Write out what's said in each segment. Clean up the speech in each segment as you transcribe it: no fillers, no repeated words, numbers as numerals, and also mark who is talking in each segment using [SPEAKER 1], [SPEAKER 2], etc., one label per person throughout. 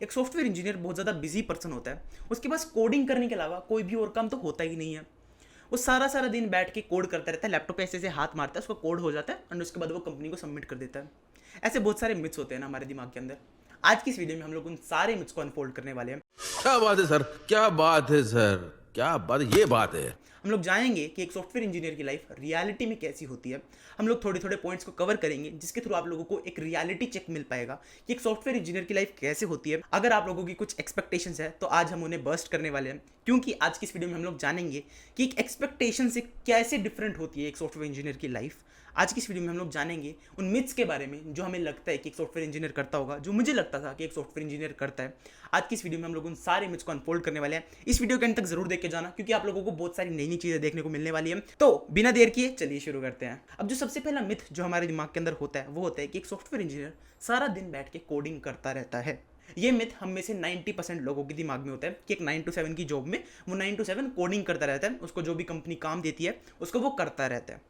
[SPEAKER 1] एक software engineer बहुत ज़्यादा बिजी पर्सन होता है। उसके पास कोडिंग करने के अलावा कोई भी और काम तो होता ही नहीं है। वो सारा सारा दिन बैठ के कोड करता रहता है, लैपटॉप पे ऐसे ऐसे हाथ मारता है, उसका कोड हो जाता है एंड उसके बाद वो कंपनी को सबमिट कर देता है। ऐसे बहुत सारे मिथ्स होते हैं ना हमारे दिमाग के अंदर। आज की इस वीडियो में हम लोग उन सारे मिथ्स को अनफोल्ड करने वाले हैं।
[SPEAKER 2] क्या बात है सर, क्या बात है सर, क्या बात, ये बात है।
[SPEAKER 1] हम लोग जानेंगे कि एक सॉफ्टवेयर इंजीनियर की लाइफ रियलिटी में कैसी होती है। हम लोग थोड़े थोड़े पॉइंट्स को कवर करेंगे जिसके थ्रू आप लोगों को एक रियलिटी चेक मिल पाएगा कि एक सॉफ्टवेयर इंजीनियर की लाइफ कैसे होती है। अगर आप लोगों की कुछ एक्सपेक्टेशंस है तो आज हम उन्हें बर्स्ट करने वाले हैं, क्योंकि आज की इस वीडियो में हम लोग जानेंगे कि एक एक्सपेक्टेशन से कैसे डिफरेंट होती है एक सॉफ्टवेयर इंजीनियर की लाइफ। आज की इस वीडियो में हम लोग जानेंगे उन मिथ्स के बारे में जो हमें लगता है कि एक सॉफ्टवेयर इंजीनियर करता होगा, जो मुझे लगता था कि एक सॉफ्टवेयर इंजीनियर करता है। आज की इस वीडियो में हम लोग उन सारे मिथ्स को अनफोल्ड करने वाले हैं। इस वीडियो के अंत तक जरूर देख के जाना, क्योंकि आप लोगों को बहुत सारी नई नई चीजें देखने को मिलने वाली है। तो बिना देर किए चलिए शुरू करते हैं। अब जो सबसे पहला मिथ जो हमारे दिमाग के अंदर होता है वो होता है कि एक सॉफ्टवेयर इंजीनियर सारा दिन बैठ के कोडिंग करता रहता है। ये मिथ हम में से 90% लोगों के दिमाग में होता है कि एक 9 to 7 की जॉब में वो 9 to 7 कोडिंग करता रहता है, उसको जो भी कंपनी काम देती है उसको वो करता रहता है।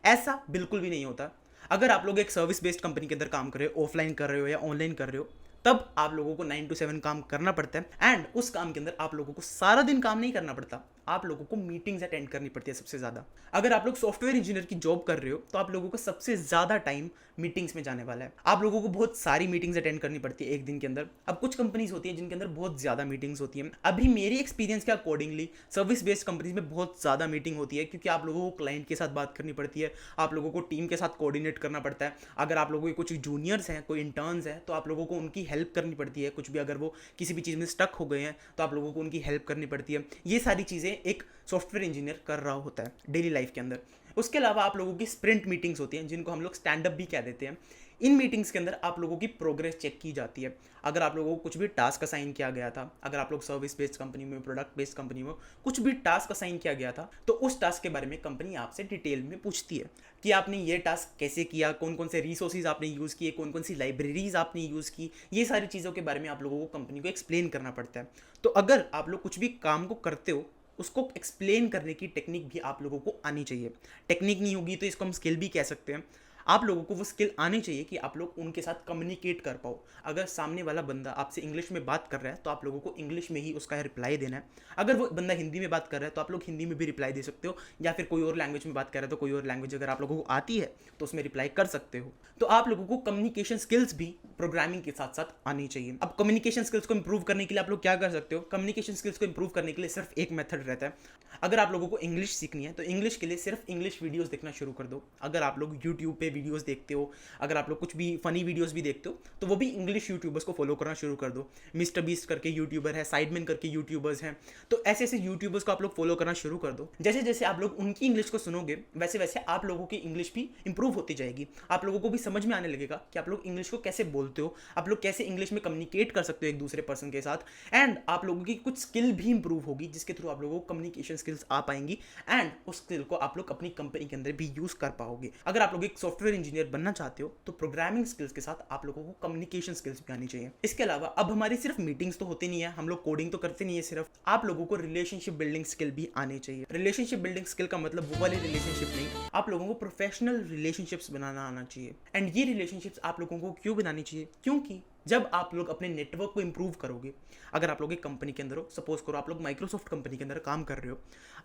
[SPEAKER 1] ऐसा बिल्कुल भी नहीं होता। अगर आप लोग एक सर्विस बेस्ड कंपनी के अंदर काम कर रहे हो, ऑफलाइन कर रहे हो या ऑनलाइन कर रहे हो, तब आप लोगों को 9 to 7 काम करना पड़ता है एंड उस काम के अंदर आप लोगों को सारा दिन काम नहीं करना पड़ता। आप लोगों को मीटिंग्स अटेंड करनी पड़ती है सबसे ज़्यादा। अगर आप लोग सॉफ्टवेयर इंजीनियर की जॉब कर रहे हो तो आप लोगों को सबसे ज़्यादा टाइम मीटिंग्स में जाने वाला है। आप लोगों को बहुत सारी मीटिंग्स अटेंड करनी पड़ती है एक दिन के अंदर। अब कुछ कंपनीज होती हैं जिनके अंदर बहुत ज़्यादा मीटिंग्स होती हैं। अभी मेरी एक्सपीरियंस के अकॉर्डिंगली सर्विस बेस्ड कंपनीज में बहुत ज़्यादा मीटिंग होती है, क्योंकि आप लोगों को क्लाइंट के साथ बात करनी पड़ती है, आप लोगों को टीम के साथ कोऑर्डिनेट करना पड़ता है। अगर आप लोगों के कुछ जूनियर्स हैं, कोई इंटर्न्स हैं, तो आप लोगों को उनकी हेल्प करनी पड़ती है। कुछ भी अगर वो किसी भी चीज़ में स्टक हो गए हैं तो आप लोगों को उनकी हेल्प करनी पड़ती है। ये सारी चीज़ें एक सॉफ्टवेयर इंजीनियर कर रहा होता है डेली लाइफ के अंदर। उसके अलावा आप लोगों की स्प्रिंट मीटिंग्स होती हैं जिनको हम लोग स्टैंड अप भी कह देते हैं। इन मीटिंग्स के अंदर आप लोगों की प्रोग्रेस चेक की जाती है। अगर आप लोगों को कुछ भी टास्क असाइन किया गया था, अगर आप लोग सर्विस बेस्ड कंपनी में, प्रोडक्ट बेस्ड कंपनी में कुछ भी टास्क असाइन किया गया था, तो उस टास्क के बारे में कंपनी आपसे डिटेल में पूछती है कि आपने ये टास्क कैसे किया, कौन कौन से रिसोर्सेज आपने यूज़ किए, कौन कौन सी लाइब्रेरीज आपने यूज़ की। ये सारी चीज़ों के बारे में आप लोगों को कंपनी को एक्सप्लेन करना पड़ता है। तो अगर आप लोग कुछ भी काम को करते हो, उसको एक्सप्लेन करने की टेक्निक भी आप लोगों को आनी चाहिए। टेक्निक नहीं होगी तो इसको हम स्किल भी कह सकते हैं। आप लोगों को वो स्किल आनी चाहिए कि आप लोग उनके साथ कम्युनिकेट कर पाओ। अगर सामने वाला बंदा आपसे इंग्लिश में बात कर रहा है तो आप लोगों को इंग्लिश में ही उसका रिप्लाई देना है। अगर वो बंदा हिंदी में बात कर रहा है तो आप लोग हिंदी में भी रिप्लाई दे सकते हो, या फिर कोई और लैंग्वेज में बात कर रहा है तो कोई और लैंग्वेज अगर आप लोगों को आती है तो उसमें रिप्लाई कर सकते हो। तो आप लोगों को कम्युनिकेशन स्किल्स भी प्रोग्रामिंग के साथ साथ आनी चाहिए। अब कम्युनिकेशन स्किल्स को इंप्रूव करने के लिए आप लोग क्या कर सकते हो? कम्युनिकेशन स्किल्स को इंप्रूव करने के लिए सिर्फ एक मेथड रहता है। अगर आप लोगों को इंग्लिश सीखनी है तो इंग्लिश के लिए सिर्फ इंग्लिश वीडियोस देखना शुरू कर दो। अगर आप लोग यूट्यूब पे वीडियोस देखते हो, अगर आप लोग कुछ भी फनी वीडियोस भी देखते हो, तो वो भी इंग्लिश यूट्यूबर्स को फॉलो करना शुरू कर दो। मिस्टर बीस्ट करके यूट्यूबर है, साइडमैन करके यूट्यूबर्स हैं, तो ऐसे ऐसे यूट्यूबर्स को आप लोग फॉलो करना शुरू कर दो। जैसे जैसे आप लोग उनकी इंग्लिश को सुनोगे वैसे वैसे आप लोगों की इंग्लिश भी इंप्रूव होती जाएगी। आप लोगों को भी समझ में आने लगेगा कि आप लोग इंग्लिश को कैसे बोलते हो, आप लोग कैसे इंग्लिश में कम्युनिकेट कर सकते हो एक दूसरे पर्सन के साथ, एंड आप लोगों की कुछ स्किल भी इंप्रूव होगी जिसके थ्रू आप लोगों को कम्युनिकेशन स्किल्स आ पाएंगी एंड उस स्किल को आप लोग अपनी कंपनी के अंदर भी यूज कर पाओगे। अगर आप लोग एक सॉफ्टवेयर इंजीनियर बनना चाहते हो तो प्रोग्रामिंग स्किल्स के साथ आप लोगों को कम्युनिकेशन स्किल्स भी आनी चाहिए। इसके अलावा अब हमारी सिर्फ मीटिंग्स तो होती नहीं है, हम लोग कोडिंग तो करते नहीं है सिर्फ, आप लोगों को रिलेशनशिप बिल्डिंग स्किल भी आनी चाहिए। रिलेशनशिप बिल्डिंग स्किल का मतलब वो वाली रिलेशनशिप नहीं, आप लोगों को प्रोफेशनल रिलेशनशिप्स बनाना आना चाहिए। एंड ये रिलेशनशिप्स आप लोगों को क्यों बनानी चाहिए? क्योंकि जब आप लोग अपने नेटवर्क को इंप्रूव करोगे, अगर आप लोग एक कंपनी के अंदर हो, सपोज करो आप लोग माइक्रोसॉफ्ट कंपनी के अंदर काम कर रहे हो,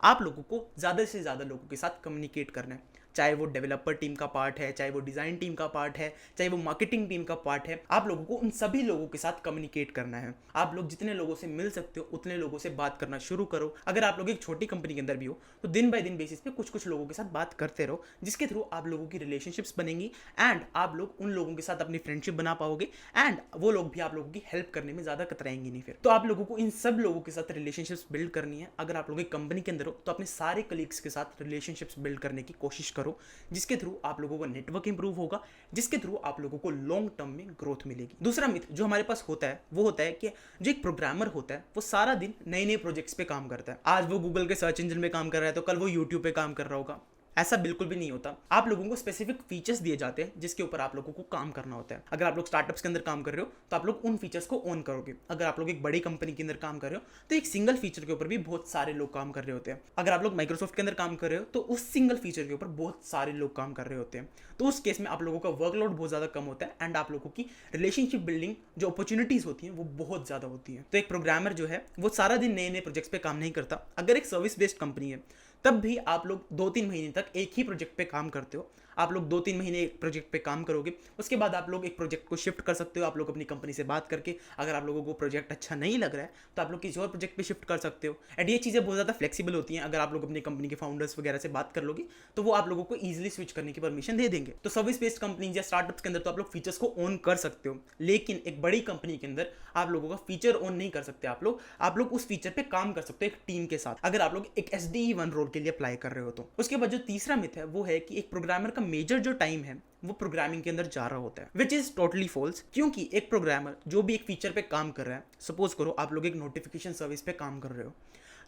[SPEAKER 1] आप लोगों को ज़्यादा से ज़्यादा लोगों के साथ कम्युनिकेट करना है। चाहे वो डेवलपर टीम का पार्ट है, चाहे वो डिज़ाइन टीम का पार्ट है, चाहे वो मार्केटिंग टीम का पार्ट है, आप लोगों को उन सभी लोगों के साथ कम्युनिकेट करना है। आप लोग जितने लोगों से मिल सकते हो उतने लोगों से बात करना शुरू करो। अगर आप लोग एक छोटी कंपनी के अंदर भी हो तो दिन बाय दिन बेसिस पे कुछ कुछ लोगों के साथ बात करते रहो, जिसके थ्रू आप लोगों की रिलेशनशिप्स बनेंगी एंड आप लोग उन लोगों के साथ अपनी फ्रेंडशिप बना पाओगे एंड वो लोग भी आप लोगों की हेल्प करने में ज़्यादा कतराएंगे नहीं। फिर तो आप लोगों को इन सब लोगों के साथ रिलेशनशिप्स बिल्ड करनी है। अगर आप लोग एक कंपनी के अंदर हो तो अपने सारे कलीग्स के साथ रिलेशनशिप्स बिल्ड करने की कोशिश करो, जिसके थ्रू आप लोगों का नेटवर्क इंप्रूव होगा, जिसके थ्रू आप लोगों को लॉन्ग टर्म में ग्रोथ मिलेगी। दूसरा मिथ जो हमारे पास होता है वो होता है कि जो एक प्रोग्रामर होता है वो सारा दिन नए नए प्रोजेक्ट्स पे काम करता है। आज वो गूगल के सर्च इंजन में काम कर रहा है तो कल वो यूट्यूब पे काम कर रहा होगा। ऐसा बिल्कुल भी नहीं होता। आप लोगों को स्पेसिफिक फीचर्स दिए जाते हैं जिसके ऊपर आप लोगों को काम करना होता है। अगर आप लोग स्टार्टअप्स के अंदर काम कर रहे हो तो आप लोग उन फीचर्स को ओन करोगे। अगर आप लोग एक बड़ी कंपनी के अंदर काम कर रहे हो तो एक सिंगल फीचर के ऊपर भी बहुत सारे लोग काम कर रहे होते हैं। अगर आप लोग माइक्रोसॉफ्ट के अंदर काम कर रहे हो तो उस सिंगल फीचर के ऊपर बहुत सारे लोग काम कर रहे होते हैं। तो उस केस में आप लोगों का वर्कलोड बहुत ज़्यादा कम होता है एंड आप लोगों की रिलेशनशिप बिल्डिंग जो अपॉर्चुनिटीज़ होती हैं वो बहुत ज़्यादा होती हैं। तो एक प्रोग्रामर जो है वो सारा दिन नए नए प्रोजेक्ट्स पे काम नहीं करता। अगर एक सर्विस बेस्ड कंपनी है तब भी आप लोग 2-3 महीने तक एक ही प्रोजेक्ट पे काम करते हो। आप लोग 2-3 महीने एक प्रोजेक्ट पे काम करोगे, उसके बाद आप लोग एक प्रोजेक्ट को शिफ्ट कर सकते हो। आप लोग अपनी कंपनी से बात करके अगर आप लोगों को प्रोजेक्ट अच्छा नहीं लग रहा है तो आप लोग किसी और प्रोजेक्ट पे शिफ्ट कर सकते हो। एंड ये चीज़ें बहुत ज़्यादा फ्लेक्सिबल होती हैं। अगर आप लोग अपनी कंपनी के फाउंडर्स वगैरह से बात कर लोगे तो वो आप लोगों को ईजिली स्विच करने की परमिशन दे देंगे। तो सर्विस बेस्ड कंपनी या स्टार्टअप्स के अंदर तो आप लोग फीचर्स को ऑन कर सकते हो, लेकिन एक बड़ी कंपनी के अंदर आप लोगों का फीचर ऑन नहीं कर सकते। आप लोग उस फीचर पे काम कर सकते हो एक टीम के साथ, अगर आप लोग एक SDE1 रोल के लिए अप्लाई कर रहे हो तो। उसके बाद जो तीसरा मिथ है वो है कि एक प्रोग्रामर का मेजर जो टाइम है वो प्रोग्रामिंग के अंदर जा रहा होता है, विच इज टोटली फॉल्स। क्योंकि एक प्रोग्रामर जो भी एक फीचर पे काम कर रहा है, सपोज करो आप लोग एक नोटिफिकेशन सर्विस पे काम कर रहे हो,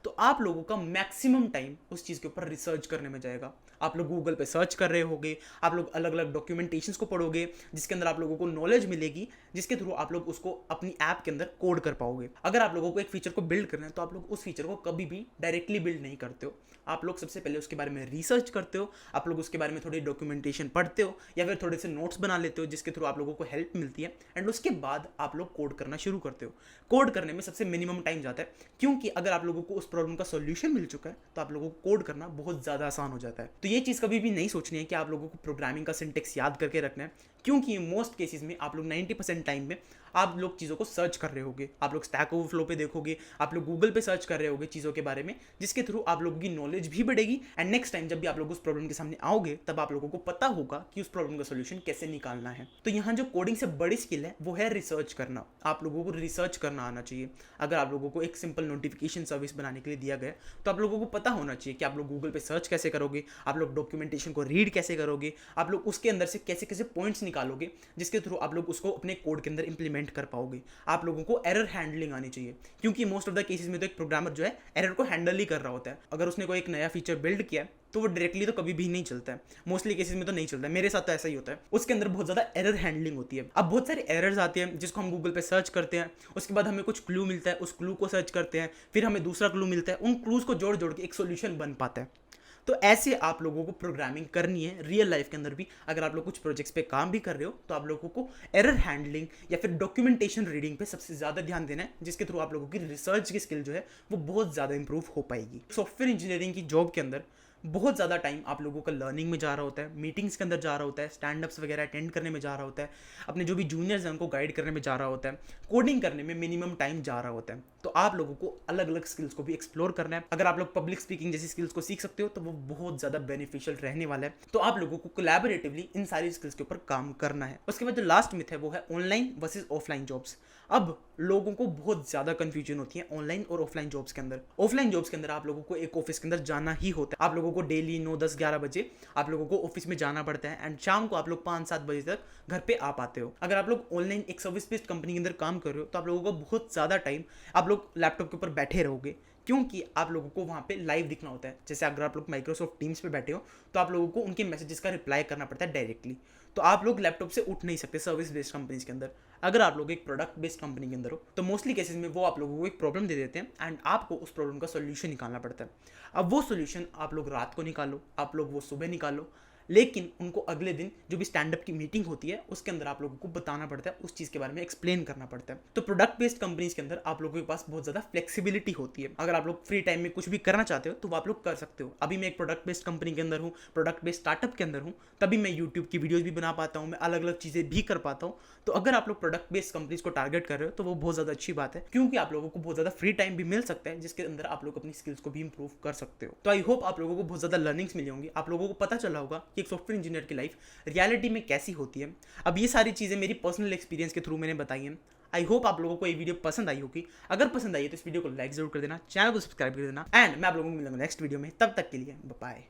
[SPEAKER 1] तो आप लोगों का मैक्सिमम टाइम उस चीज़ के ऊपर रिसर्च करने में जाएगा। आप लोग गूगल पे सर्च कर रहे होगे, आप लोग अलग अलग डॉक्यूमेंटेशंस को पढ़ोगे जिसके अंदर आप लोगों को नॉलेज मिलेगी, जिसके थ्रू आप लोग उसको अपनी ऐप के अंदर कोड कर पाओगे। अगर आप लोगों को एक फीचर को बिल्ड करना है तो आप लोग उस फीचर को कभी भी डायरेक्टली बिल्ड नहीं करते हो। आप लोग सबसे पहले उसके बारे में रिसर्च करते हो, आप लोग उसके बारे में थोड़ी डॉक्यूमेंटेशन पढ़ते हो या फिर थोड़े से नोट्स बना लेते हो जिसके थ्रू आप लोगों को हेल्प मिलती है, एंड उसके बाद आप लोग कोड करना शुरू करते हो। कोड करने में सबसे मिनिमम टाइम जाता है, क्योंकि अगर आप लोगों को उस प्रॉब्लम का सॉल्यूशन मिल चुका है तो आप लोगों को कोड करना बहुत ज़्यादा आसान हो जाता है। तो ये चीज़ कभी भी नहीं सोचनी है कि आप लोगों को प्रोग्रामिंग का सिंटेक्स याद करके रखना है, क्योंकि मोस्ट केसेस में आप लोग 90% टाइम में आप लोग चीज़ों को सर्च कर रहे होगे। आप लोग स्टैक ओवरफ्लो पे देखोगे, आप लोग गूगल पे सर्च कर रहे होगे चीज़ों के बारे में, जिसके थ्रू आप लोगों की नॉलेज भी बढ़ेगी एंड नेक्स्ट टाइम जब भी आप लोग उस प्रॉब्लम के सामने आओगे तब आप लोगों को पता होगा कि उस प्रॉब्लम का सोल्यूशन कैसे निकालना है। तो यहाँ जो कोडिंग से बड़ी स्किल है वो है रिसर्च करना। आप लोगों को रिसर्च करना आना चाहिए। अगर आप लोगों को एक सिंपल नोटिफिकेशन सर्विस बनाने के लिए दिया गया तो आप लोगों को पता होना चाहिए कि आप लोग गूगल पे सर्च कैसे करोगे, आप लोग डॉक्यूमेंटेशन को रीड कैसे करोगे, आप लोग उसके अंदर से कैसे कैसे पॉइंट्स निकालोगे जिसके थ्रू आप लोग उसको अपने कोड के अंदर इंप्लीमेंट कर पाओगे। आप लोगों को एरर हैंडलिंग आनी चाहिए, क्योंकि मोस्ट ऑफ द केसेस में तो एक प्रोग्रामर जो है एरर को हैंडल ही कर रहा होता है। अगर उसने कोई एक नया फीचर बिल्ड किया है तो वो डायरेक्टली तो कभी भी नहीं चलता है, मोस्टली केसेस में तो नहीं चलता है। मेरे साथ तो ऐसा ही होता है, उसके अंदर बहुत ज़्यादा एरर हैंडलिंग होती है। अब बहुत सारे एरर्स आते हैं जिसको हम गूगल पे सर्च करते हैं, उसके बाद हमें कुछ क्लू मिलता है, उस क्लू को सर्च करते हैं, फिर हमें दूसरा क्लू मिलता है, उन क्लूज को जोड़ जोड़ के एक सोल्यूशन बन पाता है। तो ऐसे आप लोगों को प्रोग्रामिंग करनी है रियल लाइफ के अंदर भी। अगर आप लोग कुछ प्रोजेक्ट्स पे काम भी कर रहे हो तो आप लोगों को एरर हैंडलिंग या फिर डॉक्यूमेंटेशन रीडिंग पे सबसे ज़्यादा ध्यान देना है, जिसके थ्रू आप लोगों की रिसर्च की स्किल जो है वो बहुत ज़्यादा इंप्रूव हो पाएगी। सॉफ्टवेयर इंजीनियरिंग की जॉब के अंदर बहुत ज़्यादा टाइम आप लोगों का लर्निंग में जा रहा होता है, मीटिंग्स के अंदर जा रहा होता है, स्टैंड-अप्स वगैरह अटेंड करने में जा रहा होता है, अपने जो भी जूनियर्स हैं उनको गाइड करने में जा रहा होता है, कोडिंग करने में मिनिमम टाइम जा रहा होता है। तो आप लोगों को अलग अलग स्किल्स को भी एक्सप्लोर करना है। अगर आप लोग पब्लिक स्पीकिंग जैसी स्किल्स को सीख सकते हो तो वो बहुत ज़्यादा बेनिफिशियल रहने वाला है। तो आप लोगों को कोलैबोरेटिवली इन सारी स्किल्स के ऊपर काम करना है। उसके बाद जो लास्ट मिथ है वो है ऑनलाइन वर्सेज ऑफलाइन जॉब्स। अब लोगों को बहुत ज़्यादा कंफ्यूजन होती है ऑनलाइन और ऑफलाइन जॉब्स के अंदर। ऑफलाइन जॉब्स के अंदर आप लोगों को एक ऑफिस के अंदर जाना ही होता है। आप लोगों को डेली 9, 10, 11 बजे आप लोगों को ऑफिस में जाना पड़ता है एंड शाम को आप लोग 5, 7 बजे तक घर पे आ पाते हो। अगर आप लोग ऑनलाइन एक सर्विस बेस्ड कंपनी के अंदर काम कर रहे हो तो आप लोगों को बहुत ज़्यादा टाइम आप लोग लैपटॉप के ऊपर बैठे रहोगे, क्योंकि आप लोगों को वहाँ पे लाइव दिखना होता है। जैसे अगर आप लोग माइक्रोसॉफ्ट टीम्स पे बैठे हो तो आप लोगों को उनके मैसेजेस का रिप्लाई करना पड़ता है डायरेक्टली। तो आप लोग लैपटॉप से उठ नहीं सकते सर्विस बेस्ड कंपनीज के अंदर। अगर आप लोग एक प्रोडक्ट बेस्ड कंपनी के अंदर हो तो मोस्टली केसेस में वो आप लोगों को एक प्रॉब्लम दे देते हैं एंड आपको उस प्रॉब्लम का सोल्यूशन निकालना पड़ता है। अब वो सोल्यूशन आप लोग रात को निकालो, आप लोग वो सुबह निकालो, लेकिन उनको अगले दिन जो भी स्टैंड अप की मीटिंग होती है उसके अंदर आप लोगों को बताना पड़ता है, उस चीज़ के बारे में एक्सप्लेन करना पड़ता है। तो प्रोडक्ट बेस्ड कंपनीज के अंदर आप लोगों के पास बहुत ज़्यादा फ्लेक्सिबिलिटी होती है। अगर आप लोग फ्री टाइम में कुछ भी करना चाहते हो तो वो आप लोग कर सकते हो। अभी मैं एक प्रोडक्ट बेस्ड कंपनी के अंदर हूँ, प्रोडक्ट बेस्ड स्टार्टअप के अंदर हूँ, तभी मैं यूट्यूब की वीडियोज़ भी बना पाता हूँ, मैं अलग अलग चीज़ें भी कर पाता हूँ। तो अगर आप लोग प्रोडक्ट बेस्ड कंपनीज को टारगेट कर रहे हो तो वो बहुत ज़्यादा अच्छी बात है, क्योंकि आप लोगों को बहुत ज़्यादा फ्री टाइम भी मिल सकता है जिसके अंदर आप लोग अपनी स्किल्स को भी इंप्रूव कर सकते हो। तो आई होप आप लोगों को बहुत ज़्यादा लर्निंग्स मिली होंगी, आप लोगों को पता चला होगा कि एक सॉफ्टवेयर इंजीनियर की लाइफ रियलिटी में कैसी होती है। अब ये सारी चीज़ें मेरी पर्सनल एक्सपीरियंस के थ्रू मैंने बताई हैं। आई होप आप लोगों को ये वीडियो पसंद आई होगी। अगर पसंद आई है तो इस वीडियो को लाइक जरूर कर देना, चैनल को सब्सक्राइब कर देना एंड मैं आप लोगों को मिलूंगा नेक्स्ट वीडियो में। तब तक के लिए बाय।